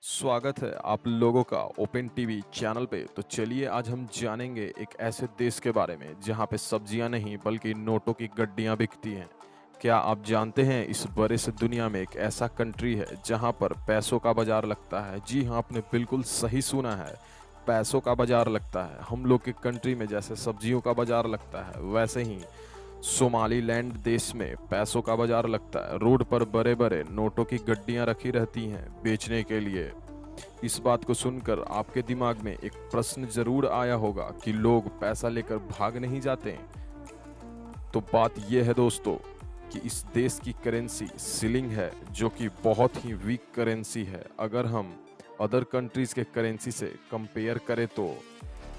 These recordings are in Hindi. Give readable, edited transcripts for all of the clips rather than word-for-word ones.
स्वागत है आप लोगों का ओपन टीवी चैनल पे। तो चलिए आज हम जानेंगे एक ऐसे देश के बारे में जहाँ पे सब्जियां नहीं बल्कि नोटों की गड्डियां बिकती हैं। क्या आप जानते हैं इस बड़े से दुनिया में एक ऐसा कंट्री है जहाँ पर पैसों का बाजार लगता है। जी हाँ, आपने बिल्कुल सही सुना है, पैसों का बाजार लगता है। हम लोग के कंट्री में जैसे सब्जियों का बाजार लगता है वैसे ही सोमालीलैंड देश में पैसों का बाजार लगता है। रोड पर बड़े बड़े नोटों की गड्डियां रखी रहती हैं बेचने के लिए। इस बात को सुनकर आपके दिमाग में एक प्रश्न जरूर आया होगा कि लोग पैसा लेकर भाग नहीं जाते। तो बात यह है दोस्तों कि इस देश की करेंसी सिलिंग है, जो कि बहुत ही वीक करेंसी है अगर हम अदर कंट्रीज के करेंसी से कंपेयर करें तो।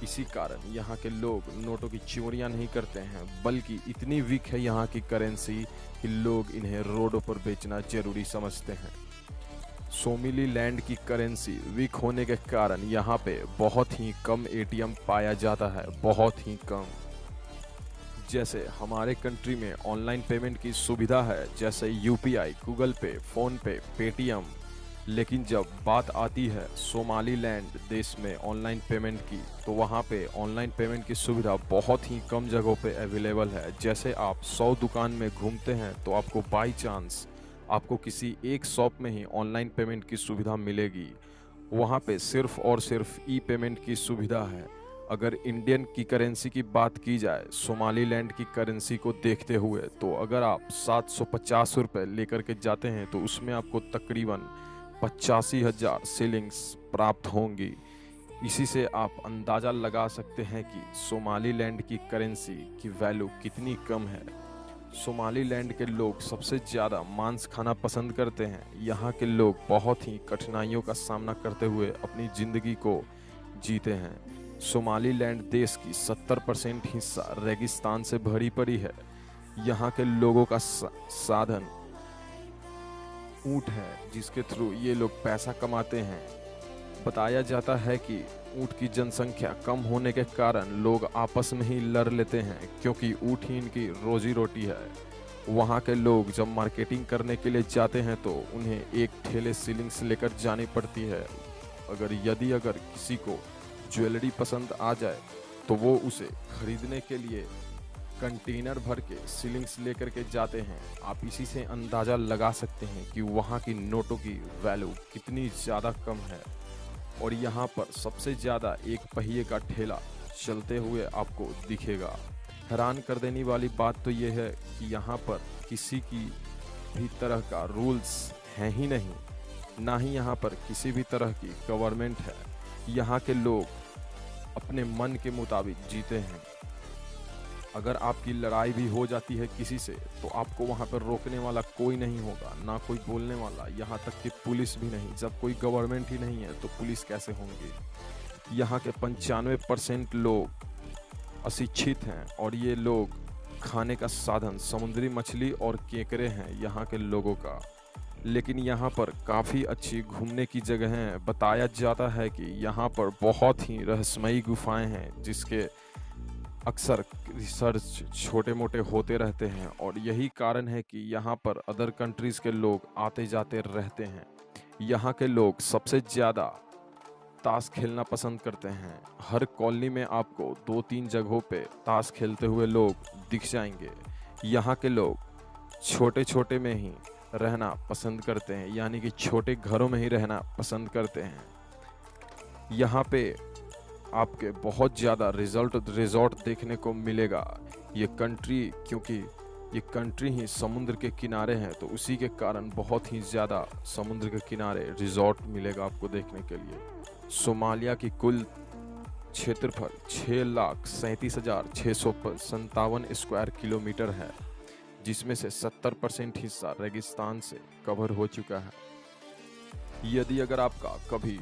इसी कारण यहाँ के लोग नोटों की चोरियां नहीं करते हैं, बल्कि इतनी वीक है यहाँ की करेंसी कि लोग इन्हें रोडों पर बेचना जरूरी समझते हैं। सोमालीलैंड की करेंसी वीक होने के कारण यहाँ पे बहुत ही कम एटीएम पाया जाता है, बहुत ही कम। जैसे हमारे कंट्री में ऑनलाइन पेमेंट की सुविधा है, जैसे यूपीआई, गूगल पे, फोन पे, पेटीएम। लेकिन जब बात आती है सोमालीलैंड देश में ऑनलाइन पेमेंट की, तो वहाँ पे ऑनलाइन पेमेंट की सुविधा बहुत ही कम जगहों पे अवेलेबल है। जैसे आप 100 दुकान में घूमते हैं तो आपको बाई चांस आपको किसी एक शॉप में ही ऑनलाइन पेमेंट की सुविधा मिलेगी। वहाँ पे सिर्फ और सिर्फ ई पेमेंट की सुविधा है। अगर इंडियन की करेंसी की बात की जाए सोमालीलैंड की करेंसी को देखते हुए, तो अगर आप 750 रुपये लेकर के जाते हैं तो उसमें आपको तकरीबन 85,000 शिलिंग्स प्राप्त होंगी। इसी से आप अंदाज़ा लगा सकते हैं कि सोमालीलैंड की करेंसी की वैल्यू कितनी कम है। सोमालीलैंड के लोग सबसे ज़्यादा मांस खाना पसंद करते हैं। यहाँ के लोग बहुत ही कठिनाइयों का सामना करते हुए अपनी ज़िंदगी को जीते हैं। सोमालीलैंड देश की 70% हिस्सा रेगिस्तान से भरी पड़ी है। यहाँ के लोगों का साधन ऊँट है, जिसके थ्रू ये लोग पैसा कमाते हैं। बताया जाता है कि ऊँट की जनसंख्या कम होने के कारण लोग आपस में ही लड़ लेते हैं, क्योंकि ऊँट ही इनकी रोजी रोटी है। वहाँ के लोग जब मार्केटिंग करने के लिए जाते हैं तो उन्हें एक ठेले सीलिंग्स लेकर जानी पड़ती है। अगर किसी को ज्वेलरी पसंद आ जाए तो वो उसे खरीदने के लिए कंटेनर भर के सीलिंग्स लेकर के जाते हैं। आप इसी से अंदाज़ा लगा सकते हैं कि वहाँ की नोटों की वैल्यू कितनी ज़्यादा कम है। और यहाँ पर सबसे ज़्यादा एक पहिए का ठेला चलते हुए आपको दिखेगा। हैरान कर देने वाली बात तो ये है कि यहाँ पर किसी की भी तरह का रूल्स है ही नहीं, ना ही यहाँ पर किसी भी तरह की गवर्नमेंट है। यहाँ के लोग अपने मन के मुताबिक जीते हैं। अगर आपकी लड़ाई भी हो जाती है किसी से तो आपको वहाँ पर रोकने वाला कोई नहीं होगा, ना कोई बोलने वाला, यहाँ तक कि पुलिस भी नहीं। जब कोई गवर्नमेंट ही नहीं है तो पुलिस कैसे होंगी। यहाँ के 95% लोग अशिक्षित हैं और ये लोग खाने का साधन समुद्री मछली और केकड़े हैं यहाँ के लोगों का। लेकिन यहाँ पर काफ़ी अच्छी घूमने की जगह हैं। बताया जाता है कि यहाँ पर बहुत ही रहस्यमयी गुफाएं हैं, जिसके अक्सर रिसर्च छोटे मोटे होते रहते हैं। और यही कारण है कि यहाँ पर अदर कंट्रीज़ के लोग आते जाते रहते हैं। यहाँ के लोग सबसे ज़्यादा ताश खेलना पसंद करते हैं। हर कॉलोनी में आपको 2-3 जगहों पे ताश खेलते हुए लोग दिख जाएंगे। यहाँ के लोग छोटे छोटे में ही रहना पसंद करते हैं, यानी कि छोटे घरों में ही रहना पसंद करते हैं। यहाँ पे आपके बहुत ज़्यादा रिजॉर्ट देखने को मिलेगा। क्योंकि ये कंट्री ही समुद्र के किनारे है, तो उसी के कारण बहुत ही ज़्यादा समुद्र के किनारे रिजॉर्ट मिलेगा आपको देखने के लिए। सोमालिया की कुल क्षेत्रफल 6,37,657 स्क्वायर किलोमीटर है, जिसमें से 70% हिस्सा रेगिस्तान से कवर हो चुका है। अगर आपका कभी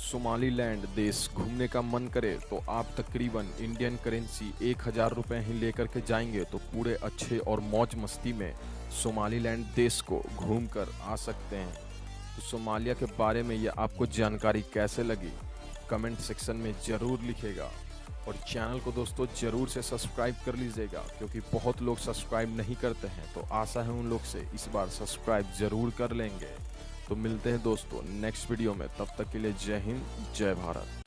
सोमालीलैंड देश घूमने का मन करे तो आप तकरीबन इंडियन करेंसी 1,000 रुपये ही लेकर के जाएंगे तो पूरे अच्छे और मौज मस्ती में सोमालीलैंड देश को घूम कर आ सकते हैं। तो सोमालिया के बारे में ये आपको जानकारी कैसे लगी, कमेंट सेक्शन में ज़रूर लिखेगा। और चैनल को दोस्तों ज़रूर से सब्सक्राइब कर लीजिएगा, क्योंकि बहुत लोग सब्सक्राइब नहीं करते हैं, तो आशा है उन लोग से इस बार सब्सक्राइब ज़रूर कर लेंगे। तो मिलते हैं दोस्तों नेक्स्ट वीडियो में, तब तक के लिए जय हिंद, जय भारत।